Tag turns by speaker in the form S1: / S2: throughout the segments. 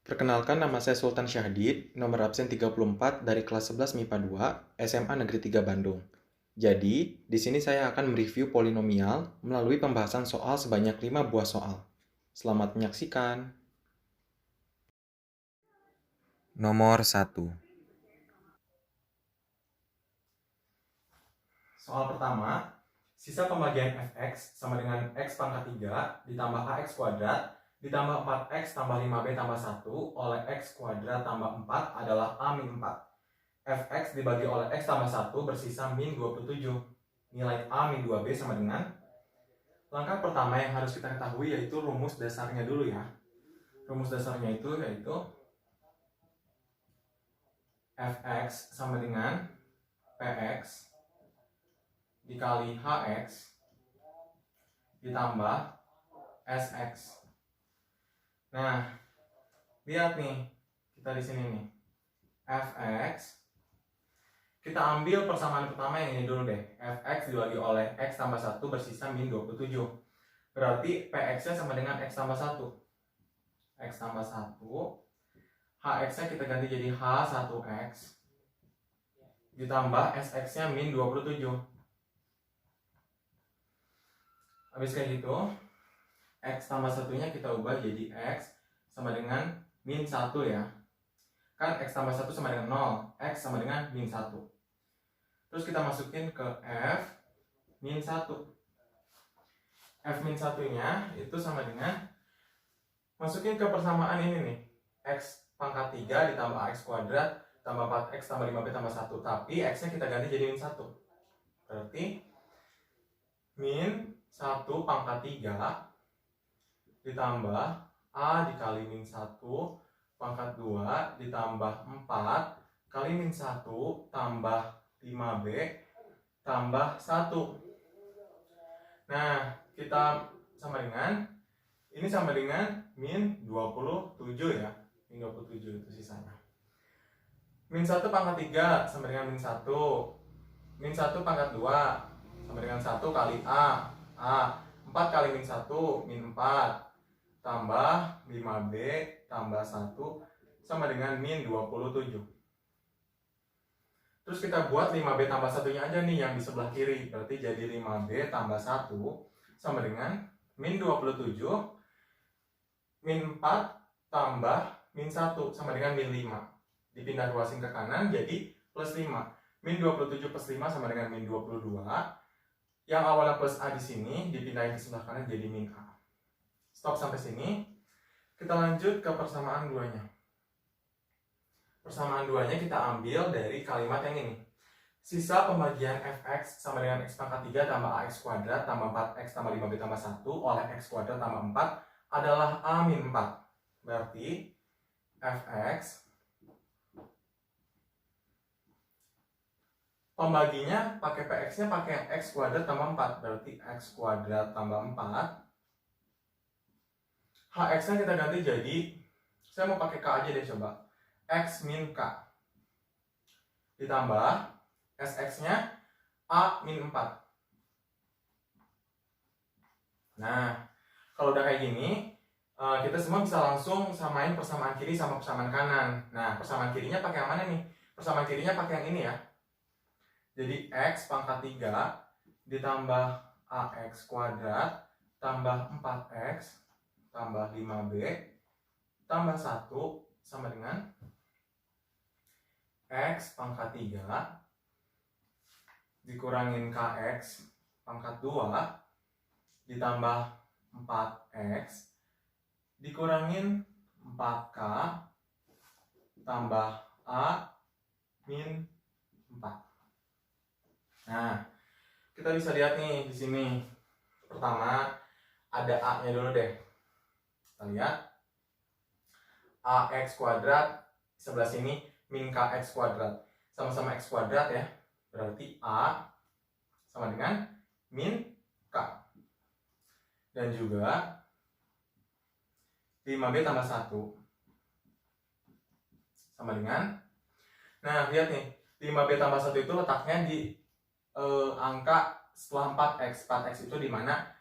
S1: Perkenalkan, nama saya Sultan Syahdid, nomor absen 34 dari kelas 11 MIPA 2, SMA Negeri 3 Bandung. Jadi, di sini saya akan mereview polinomial melalui pembahasan soal sebanyak 5 buah soal. Selamat menyaksikan. Nomor 1. Soal pertama, sisa pembagian fx sama dengan x pangkat 3 ditambah ax kuadrat ditambah 4x tambah 5b tambah 1 oleh x kuadrat tambah 4 adalah a min 4. Fx dibagi oleh x tambah 1 bersisa min 27. Nilai a min 2b sama dengan, langkah pertama yang harus kita ketahui yaitu rumus dasarnya dulu ya. Rumus dasarnya itu yaitu fx sama dengan px dikali hx ditambah sx. Nah, lihat nih, kita di sini nih. Fx, kita ambil persamaan pertama yang ini dulu deh. Fx dibagi oleh x tambah 1 bersisa min 27. Berarti px-nya sama dengan x tambah 1. X tambah 1. Hx-nya kita ganti jadi h1x ditambah sx-nya min 27. Habis kayak gitu, x tambah 1-nya kita ubah jadi x sama dengan min 1 ya. Kan x tambah 1 sama dengan 0, x sama dengan min 1. Terus kita masukin ke f min 1. F min 1-nya itu sama dengan, masukin ke persamaan ini nih, x pangkat 3 ditambah ax kuadrat tambah 4x tambah 5b tambah 1. Tapi x-nya kita ganti jadi min 1. Berarti min 1 pangkat 3 ditambah a dikali min 1 pangkat 2 ditambah 4 kali min 1 tambah 5b tambah 1. Nah, kita sama dengan, ini sama dengan min 27 ya. Min 27 itu sisanya. Min 1 pangkat 3 sama dengan min 1. Min 1 pangkat 2 sama dengan 1 kali a. 4 kali min 1 min 4 tambah 5b tambah 1 sama dengan min 27. Terus kita buat 5b tambah 1-nya aja nih yang di sebelah kiri. Berarti jadi 5b tambah 1 sama dengan min 27 min 4 tambah min 1 sama dengan min 5. Dipindah ruasin ke kanan jadi plus 5. Min 27 plus 5 sama dengan min 22. Yang awalnya plus A di sini dipindahin ke sebelah kanan jadi min A. Stop sampai sini. Kita lanjut ke persamaan 2-nya. Persamaan 2-nya kita ambil dari kalimat yang ini. Sisa pembagian fx sama dengan x pangkat 3 tambah ax kuadrat tambah 4x tambah 5b tambah 1 oleh x kuadrat tambah 4 adalah a min 4. Berarti fx pembaginya pakai px-nya pakai x kuadrat tambah 4. Berarti x kuadrat tambah 4. Hx-nya kita ganti jadi, saya mau pakai k aja deh coba. X min k. Ditambah sx-nya a min 4. Nah, kalau udah kayak gini, kita semua bisa langsung samain persamaan kiri sama persamaan kanan. Nah, persamaan kirinya pakai yang mana nih? Persamaan kirinya pakai yang ini ya. Jadi x pangkat 3 ditambah ax kuadrat tambah 4x tambah 5b tambah 1 sama dengan x pangkat 3 dikurangin kx pangkat 2 ditambah 4x dikurangin 4k tambah a min 4. Nah, kita bisa lihat nih di sini. Pertama, ada a-nya dulu deh. Kita lihat. Ax kuadrat sebelah sini min kx kuadrat. Sama-sama x kuadrat ya. Berarti a sama dengan min k. Dan juga 5b tambah 1 sama dengan, nah lihat nih, 5b tambah 1 itu letaknya di angka setelah 4x. 4x itu dimana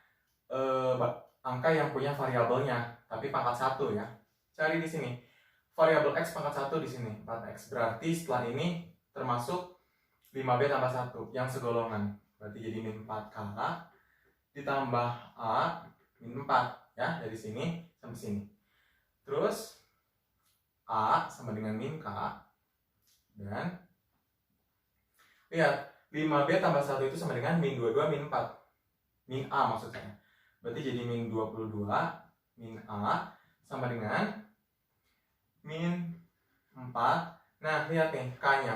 S1: angka yang punya variabelnya, tapi pangkat 1 ya. Cari di sini. variabel X pangkat 1 di sini, 4X. Berarti setelah ini termasuk 5B tambah 1 yang segolongan. Berarti jadi min 4K ditambah A min 4 ya, dari sini sampai sini. Terus A sama dengan min K, dan lihat 5B tambah 1 itu sama dengan min 22 min 4, min A maksud saya. Berarti jadi min 22 min A sama dengan min 4. Nah lihat nih K-nya,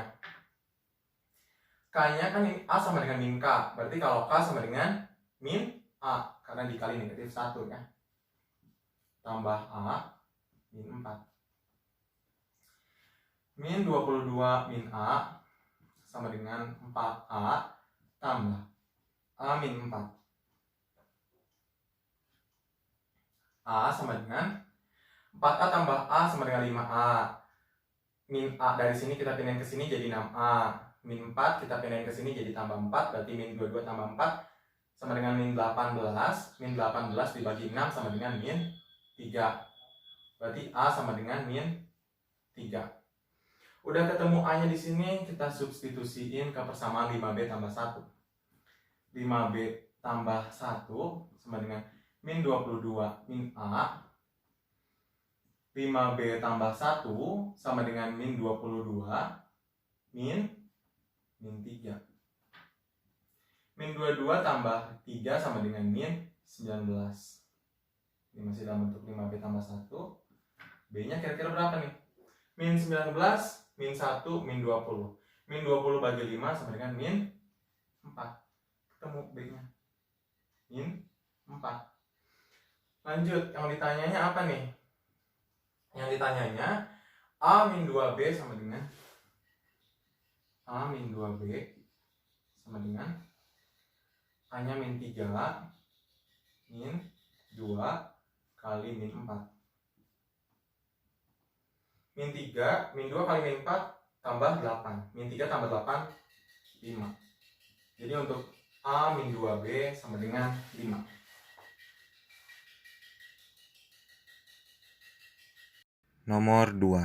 S1: K-nya kan ini A sama dengan min K. Berarti kalau K sama dengan min A, karena dikali negatif 1 ya, tambah A min 4. Min 22 min A sama dengan 4A tambah A min 4. A sama dengan 4A tambah A sama dengan 5A. Min A dari sini kita pindahin ke sini jadi 6A. Min 4 kita pindahin ke sini jadi tambah 4. Berarti min 22 tambah 4 sama dengan min 18. Min 18 dibagi 6 sama dengan min 3. Berarti A sama dengan min 3. Udah ketemu A-nya di sini, kita substitusiin ke persamaan 5B tambah 1. 5B tambah 1 sama dengan min 22 min A. 5B tambah 1 sama dengan min 22 min 3. Min 22 tambah 3 sama dengan min 19. Ini masih dalam bentuk 5B tambah 1. B-nya kira-kira berapa nih? Min 19, min 1, min 20. Min 20 bagi 5 sama dengan min 4. Ketemu B-nya. Min 4. Lanjut, yang ditanyanya apa nih? Yang ditanyanya A min 2B sama dengan A min 2B sama dengan A-nya min 3 min 2 kali min 4. Min 3, min 2 kali min 4 tambah 8. Min 3 tambah 8, 5. Jadi untuk A min 2B sama dengan 5.
S2: Nomor 2.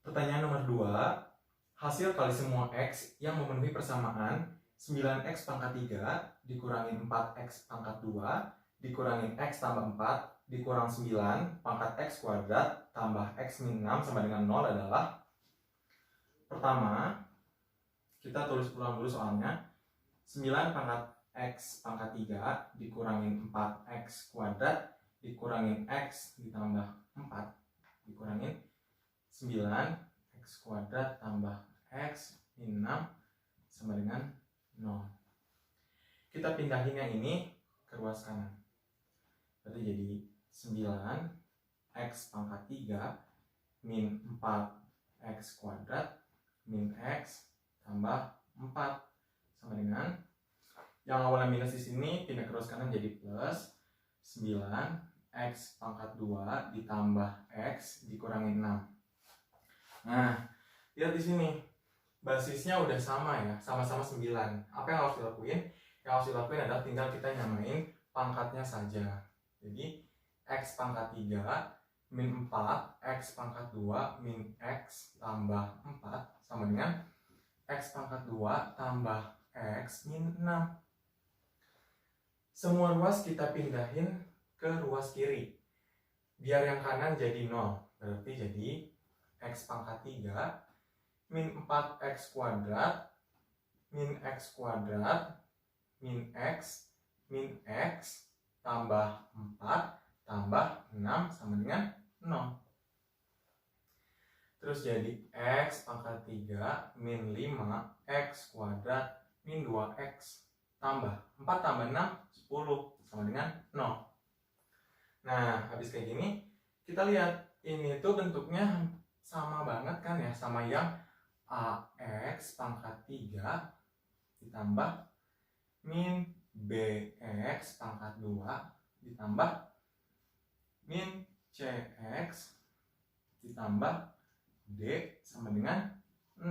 S1: Pertanyaan nomor 2. Hasil kali semua X yang memenuhi persamaan 9X pangkat 3 dikurangi 4X pangkat 2 dikurangi X tambah 4 dikurang 9 pangkat X kuadrat tambah X min 6 sama dengan 0 adalah. Pertama, kita tulis ulang dulu soalnya. 9 pangkat X pangkat 3 dikurangin 4X kuadrat dikurangin X ditambah 4 dikurangin 9X kuadrat tambah X min 6 sama dengan 0. Kita pindahin yang ini ke ruas kanan. Berarti jadi 9X pangkat 3 min 4X kuadrat min X tambah 4 sama dengan, yang awalnya minus di sini pindah ke ruas kanan jadi plus 9X pangkat 2 ditambah X dikurangin 6. Nah, lihat di sini basisnya udah sama ya, sama-sama 9. Apa yang harus dilakuin? Yang harus dilakuin adalah tinggal kita nyamain pangkatnya saja. Jadi X pangkat 3 min 4 X pangkat 2 min X tambah 4 sama dengan X pangkat 2 tambah X min 6. Semua ruas kita pindahin ke ruas kiri. Biar yang kanan jadi 0. Berarti jadi X pangkat 3 min 4X kuadrat min X kuadrat min X tambah 4 tambah 6 sama dengan 0. Terus jadi X pangkat 3 min 5X kuadrat min 2X tambah 4 tambah 6, 10 sama dengan 0. Nah, habis kayak gini, kita lihat ini tuh bentuknya sama banget kan ya, sama yang AX pangkat 3 ditambah min BX pangkat 2 ditambah min CX ditambah D sama dengan 0.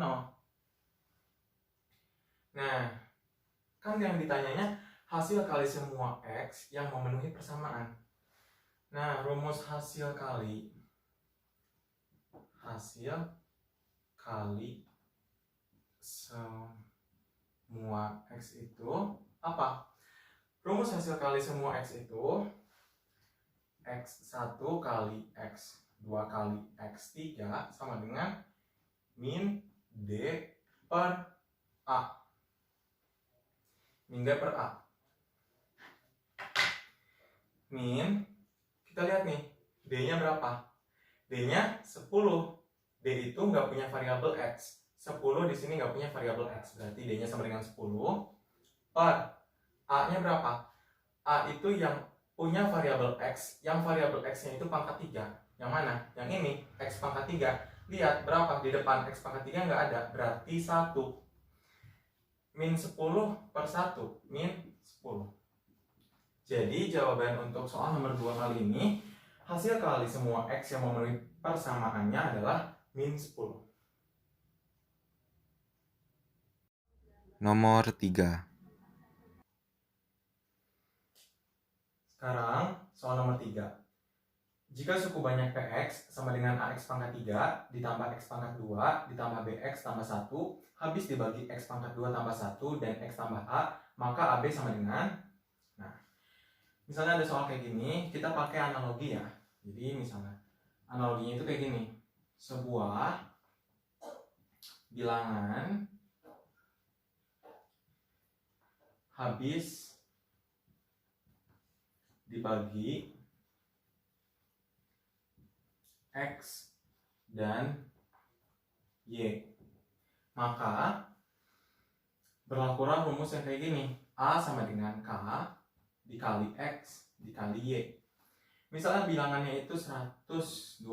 S1: Nah, kan yang ditanyanya hasil kali semua X yang memenuhi persamaan. Nah, rumus hasil kali semua X itu apa? Rumus hasil kali semua X itu X1 kali X2 kali X3 sama dengan min D per A. Min D per A. Min, kita lihat nih, D-nya berapa? D-nya 10. D itu nggak punya variabel X. 10 di sini nggak punya variabel X. Berarti D-nya sama dengan 10 per A-nya berapa? A itu yang punya variabel X, yang variabel X-nya itu pangkat 3. Yang mana? Yang ini, X pangkat 3. Lihat berapa di depan X pangkat 3 nggak ada, berarti 1. Min 10 per 1, min 10. Jadi jawaban untuk soal nomor 2 kali ini, hasil kali semua X yang memenuhi persamaannya adalah min 10.
S2: Nomor 3.
S1: Sekarang soal nomor 3. Jika suku banyak PX sama dengan AX pangkat 3 ditambah X pangkat 2 ditambah BX tambah 1 habis dibagi X pangkat 2 tambah 1 dan X tambah A, maka AB sama dengan, nah, misalnya ada soal kayak gini, kita pakai analogi ya. Jadi misalnya analoginya itu kayak gini. Sebuah bilangan habis dibagi X dan Y, maka berlakulah rumus yang kayak gini. A sama dengan K dikali X dikali Y. Misalnya bilangannya itu 120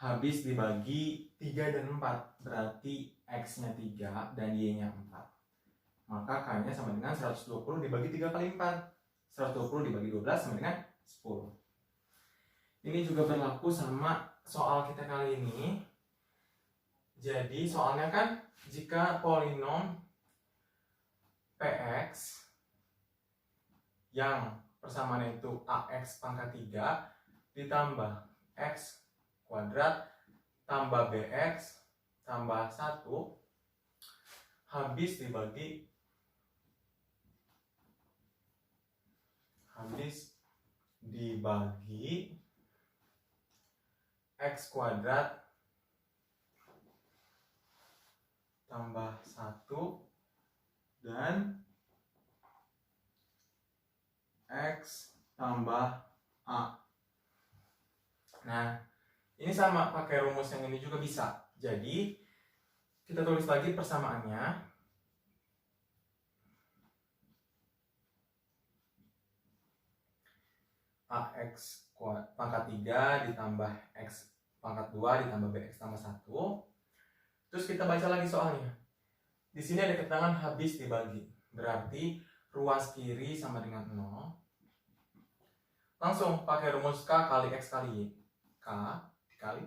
S1: habis dibagi 3 dan 4, berarti X-nya 3 dan Y-nya 4. Maka K-nya sama dengan 120 dibagi 3 kali 4. 120 dibagi 12 sama dengan 10. Ini juga berlaku sama soal kita kali ini. Jadi soalnya kan jika polinom PX yang persamaannya itu AX pangkat 3 ditambah X kuadrat tambah BX tambah 1 habis dibagi X kuadrat tambah 1 dan X tambah A. Nah, ini sama, pakai rumus yang ini juga bisa. Jadi kita tulis lagi persamaannya. AX pangkat 3 ditambah X pangkat 2 ditambah BX tambah 1. Terus kita baca lagi soalnya. Di sini ada keterangan habis dibagi. Berarti ruas kiri sama dengan 0. Langsung pakai rumus K kali X kali Y. K dikali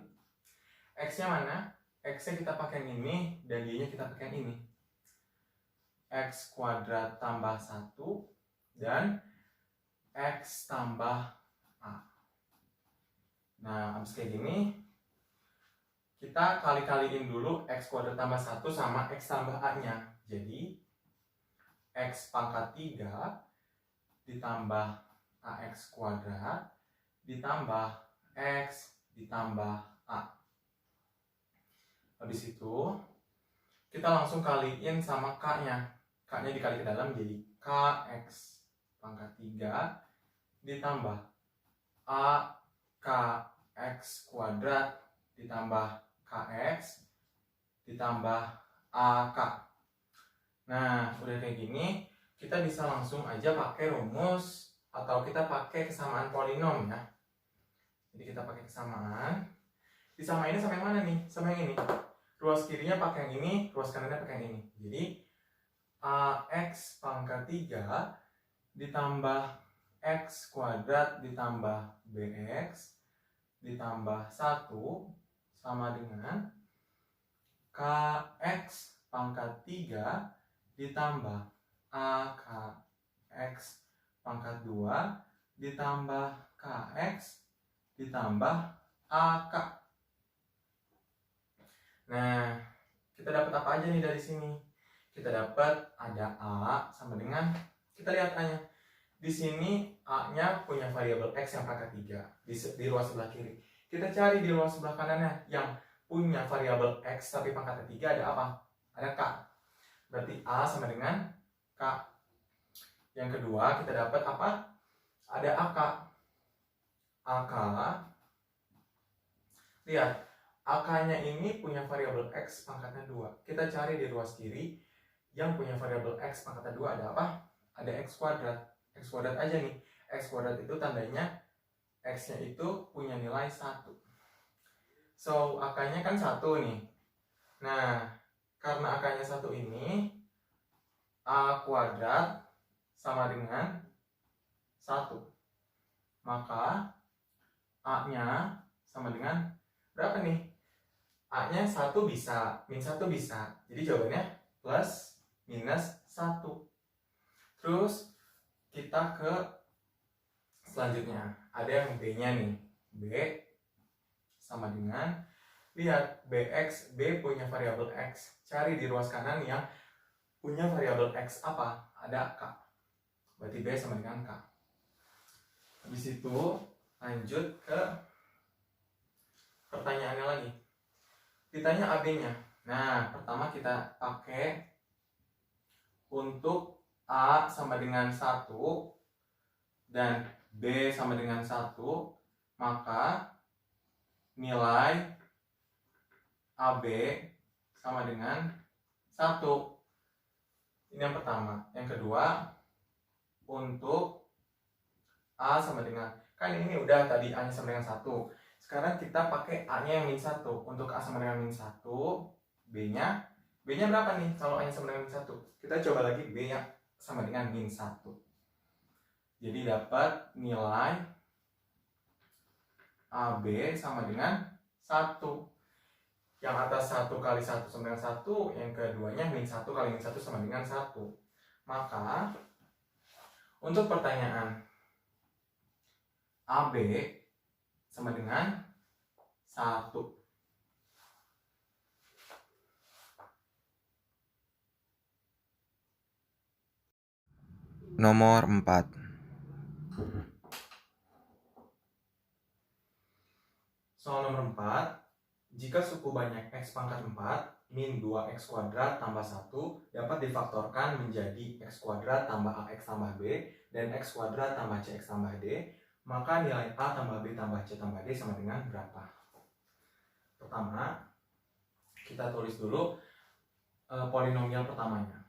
S1: X-nya mana? X-nya kita pakai yang ini dan Y-nya kita pakai yang ini. X kuadrat tambah 1 dan X tambah A. Nah, habis kayak gini, kita kali-kaliin dulu X kuadrat tambah 1 sama X tambah A-nya. Jadi, X pangkat 3 ditambah AX kuadrat ditambah X ditambah A. Habis itu, kita langsung kaliin sama K-nya. K-nya dikali ke dalam jadi KX pangkat 3 ditambah AKX kuadrat ditambah KX ditambah AK. Nah, udah kayak gini, kita bisa langsung aja pakai rumus atau kita pakai kesamaan polinom ya. Jadi kita pakai kesamaan. Disamainnya sama yang mana nih? Sama yang ini. Ruas kirinya pakai yang ini, ruas kanannya pakai yang ini. Jadi AX pangkat 3 ditambah X kuadrat ditambah BX ditambah 1 sama dengan KX pangkat 3 ditambah AKX pangkat 2 ditambah KX ditambah AK. Nah, kita dapat apa aja nih dari sini? Kita dapat ada A sama dengan, kita lihat A-nya. Di sini A-nya punya variabel X yang pangkat 3 di ruas sebelah kiri. Kita cari di ruas sebelah kanannya yang punya variabel X tapi pangkat 3 ada apa? Ada K. Berarti A sama dengan K. Yang kedua kita dapat apa? Ada AK. AK, lihat, AK-nya ini punya variabel X pangkatnya 2. Kita cari di ruas kiri yang punya variabel X pangkatnya 2 ada apa? Ada X kuadrat. X kuadrat aja nih. X kuadrat itu tandanya X-nya itu punya nilai 1. So, AK-nya kan 1 nih. Nah, karena AK-nya 1 ini, A kuadrat sama dengan 1. Maka A-nya sama dengan berapa nih? A-nya 1 bisa, min 1 bisa. Jadi jawabannya plus minus 1. Terus kita ke selanjutnya. Ada yang B-nya nih. B sama dengan, lihat, BX, B punya variabel X. Cari di ruas kanan yang punya variabel X apa? Ada K. Berarti B sama dengan K. Habis itu lanjut ke pertanyaannya lagi. Ditanya AB-nya. Nah, pertama kita pakai untuk A sama dengan 1 dan B sama dengan 1, maka nilai AB sama dengan 1. Ini yang pertama. Yang kedua, untuk A sama dengan, kan ini udah tadi A nya sama dengan 1. Sekarang kita pakai A nya yang min 1. Untuk A sama dengan min 1, B nya berapa nih kalau A nya sama dengan min 1? Kita coba lagi B nya sama dengan min 1. Jadi dapat nilai AB sama dengan 1. Yang atas 1 kali 1 sama dengan 1, yang keduanya min 1 kali min 1 sama dengan 1. Maka untuk pertanyaan AB sama dengan 1.
S2: Nomor 4.
S1: Soal nomor 4. Jika suku banyak X pangkat 4 min 2X kuadrat tambah 1 dapat difaktorkan menjadi X kuadrat tambah AX tambah B dan X kuadrat tambah CX tambah D, maka nilai A tambah B tambah C tambah D sama dengan berapa? Pertama, kita tulis dulu polinomial pertamanya,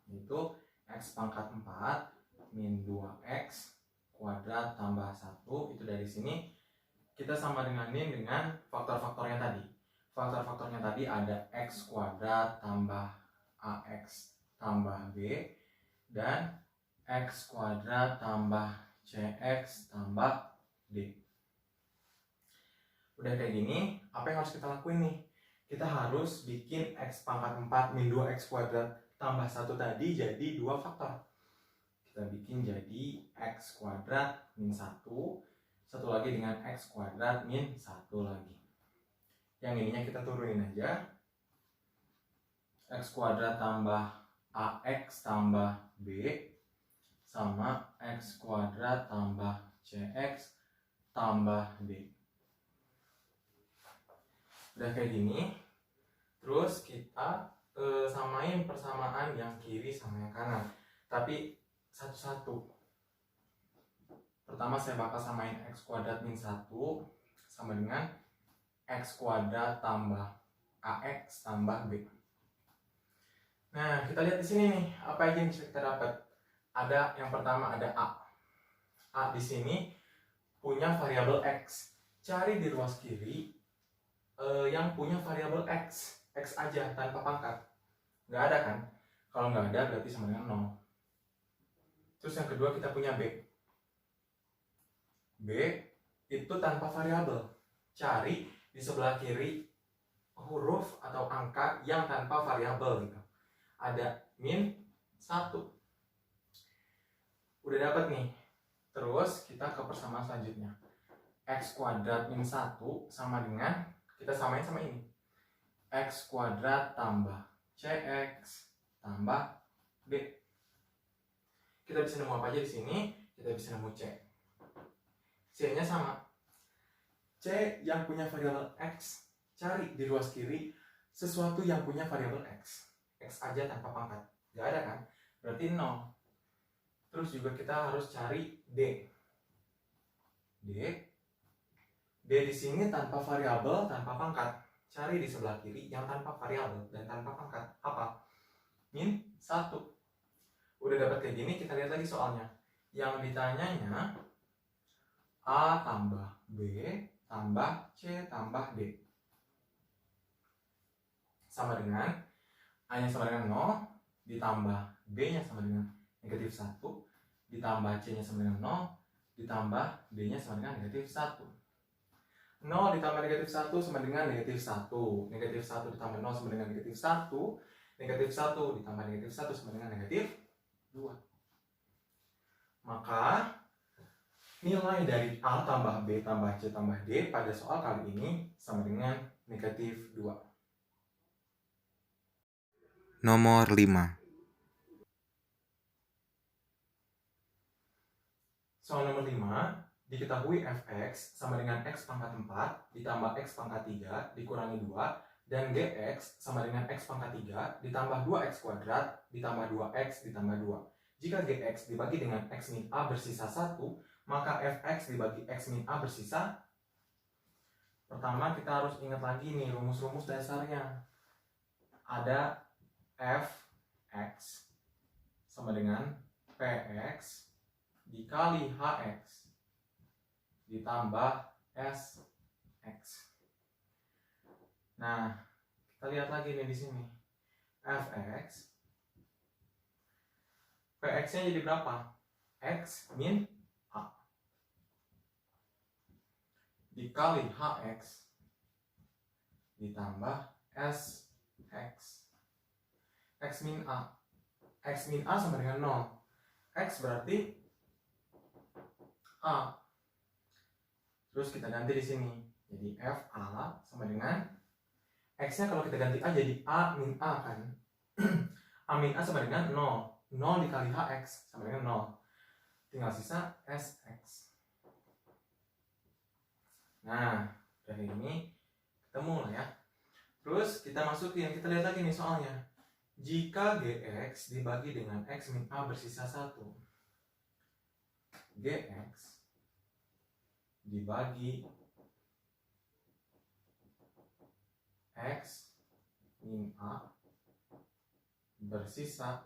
S1: yaitu X pangkat 4 min 2X kuadrat tambah 1. Itu dari sini kita sama denganin dengan faktor-faktornya tadi. Faktor-faktornya tadi ada X kuadrat tambah AX tambah B dan X kuadrat tambah CX tambah D. Udah kayak gini, apa yang harus kita lakuin nih? Kita harus bikin X pangkat 4 min 2X kuadrat tambah 1 tadi jadi 2 faktor. Kita bikin jadi X kuadrat min 1, satu lagi dengan X kuadrat min 1 lagi. Yang ininya kita turunin aja. X kuadrat tambah AX tambah B sama X kuadrat tambah CX tambah D. Udah kayak gini. Terus kita samain persamaan yang kiri sama yang kanan. Tapi satu-satu. Pertama saya bakal samain X kuadrat min 1 sama dengan X kuadrat tambah AX tambah B. Nah, kita lihat di sini nih, apa aja yang bisa kita dapat. Ada yang pertama ada A. A di sini punya variabel X. Cari di ruas kiri yang punya variabel X. X aja tanpa pangkat. Nggak ada kan? Kalau nggak ada berarti sama dengan 0. Terus yang kedua kita punya B. B itu tanpa variabel. Cari di sebelah kiri huruf atau angka yang tanpa variabel gitu. Ada min 1. Udah dapat nih. Terus kita ke persamaan selanjutnya. X kuadrat min 1 sama dengan, kita samain sama ini, X kuadrat tambah CX tambah B. Kita bisa nemu apa aja di sini? Kita bisa nemu C. C-nya sama. C yang punya variabel X, cari di ruas kiri sesuatu yang punya variabel X. X aja tanpa pangkat. Gak ada kan? Berarti 0. Terus juga kita harus cari D. D di sini tanpa variabel, tanpa pangkat. Cari di sebelah kiri yang tanpa variabel dan tanpa pangkat. Apa? Min 1. Udah dapat kayak gini, kita lihat lagi soalnya. Yang ditanyanya A tambah B tambah C tambah D. Sama dengan A-nya sama dengan 0, ditambah B-nya sama dengan negatif 1, ditambah C-nya sama dengan 0, ditambah D-nya sama dengan negatif 1. 0 ditambah negatif 1 sama dengan negatif 1. Negatif 1 ditambah 0 sama dengan negatif 1. Negatif 1 ditambah negatif 1 sama dengan negatif 2. Maka nilai dari A tambah B tambah C tambah D pada soal kali ini sama dengan negatif 2.
S2: Nomor 5.
S1: Soal nomor 5, diketahui fx sama dengan x pangkat 4 ditambah x pangkat 3 dikurangi 2 dan gx sama dengan x pangkat 3 ditambah 2x kuadrat ditambah 2x ditambah 2. Jika gx dibagi dengan x min a bersisa 1, maka fx dibagi x min a bersisa. Pertama kita harus ingat lagi nih rumus-rumus dasarnya. Ada fx sama dengan px dikali hx ditambah sx. Nah, kita lihat lagi nih di sini. Fx px-nya jadi berapa? X min a dikali hx ditambah sx. X min a. X min a sama dengan 0. X berarti A. Terus kita ganti di sini. Jadi FA sama dengan X-nya kalau kita ganti A jadi A min A kan. A min A sama dengan 0. 0 dikali HX sama dengan 0. Tinggal sisa SX. Nah, dari ini ketemu lah ya. Terus kita masukin, kita lihat lagi nih soalnya. Jika GX dibagi dengan X min A bersisa 1, GX dibagi X min A bersisa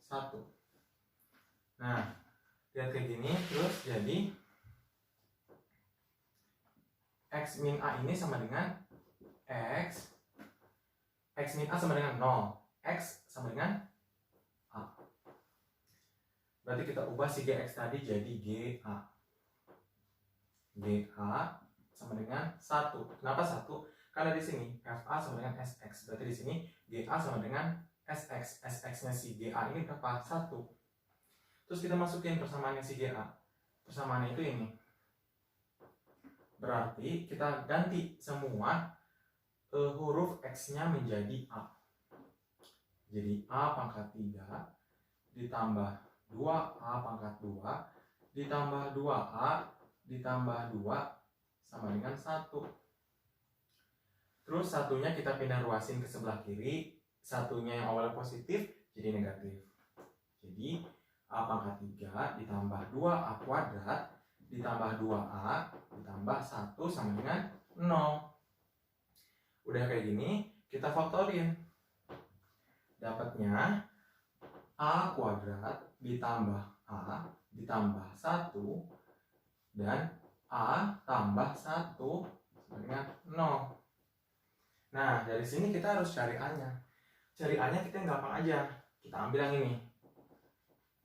S1: 1. Nah, lihat kayak gini, terus jadi X min A ini sama dengan X min A sama dengan 0. X sama dengan A. Berarti kita ubah si GX tadi jadi GA. GA sama dengan 1. Kenapa 1? Karena di sini FA sama dengan SX. Berarti di sini GA sama dengan SX. SX-nya si GA ini berapa? 1. Terus kita masukin persamaannya si GA. Persamaannya itu ini. Berarti kita ganti semua huruf X-nya menjadi A. Jadi A pangkat 3 ditambah 2A pangkat 2 ditambah 2A ditambah 2 sama dengan 1. Terus satunya kita pindah ruasin ke sebelah kiri. Satunya yang awalnya positif jadi negatif. Jadi A pangkat 3 ditambah 2A kuadrat ditambah 2A ditambah 1 sama dengan 0. Udah kayak gini, kita faktorin. Dapatnya A kuadrat ditambah A ditambah 1 dan A tambah 1 sama dengan 0. Nah, dari sini kita harus cari A-nya. Cari A-nya kita yang gampang aja. Kita ambil yang ini.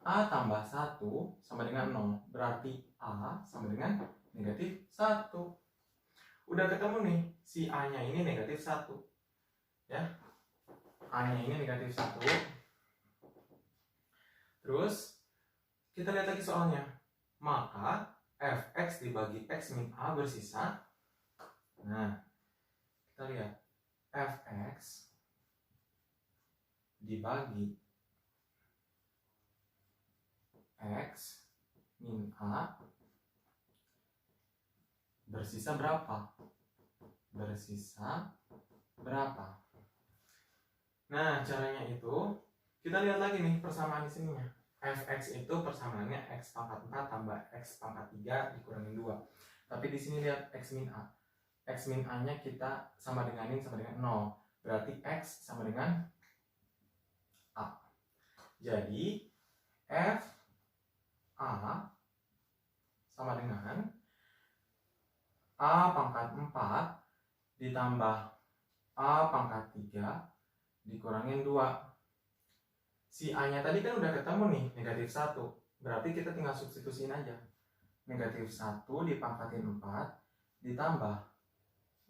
S1: A tambah 1 sama dengan 0. Berarti A sama dengan negatif 1. Udah ketemu nih, si A-nya ini negatif 1. Ya. A-nya ini negatif 1. Terus Kita lihat lagi soalnya. Maka fx dibagi x min a bersisa. Nah, kita lihat. Fx dibagi x min a bersisa berapa? Bersisa berapa? Nah, caranya itu kita lihat lagi nih persamaan di sininya. Fx itu persamaannya x pangkat 4 tambah x pangkat 3 dikurangin 2. Tapi di sini lihat x min a. X min a-nya kita sama dengan 0. Berarti x sama dengan a. Jadi f a sama dengan a pangkat 4 ditambah a pangkat 3 dikurangin 2. Si a-nya tadi kan udah ketemu nih, negatif 1. Berarti kita tinggal substitusiin aja. Negatif 1 dipangkatin 4 ditambah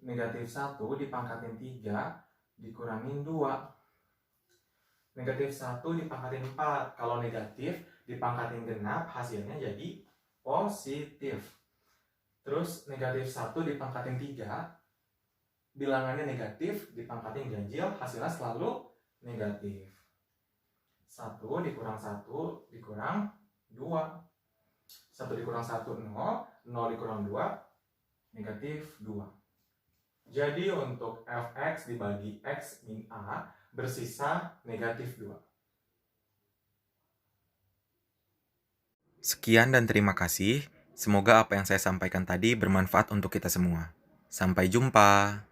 S1: negatif 1 dipangkatin 3 dikurangin 2. Negatif 1 dipangkatin 4. Kalau negatif dipangkatin genap hasilnya jadi positif. Terus negatif 1 dipangkatin 3, bilangannya negatif, dipangkatin ganjil, hasilnya selalu negatif. 1 dikurang 1 dikurang 2. 1 dikurang 1, 0. 0 dikurang 2, negatif 2. Jadi untuk fx dibagi x min a bersisa negatif 2.
S2: Sekian dan terima kasih. Semoga apa yang saya sampaikan tadi bermanfaat untuk kita semua. Sampai jumpa.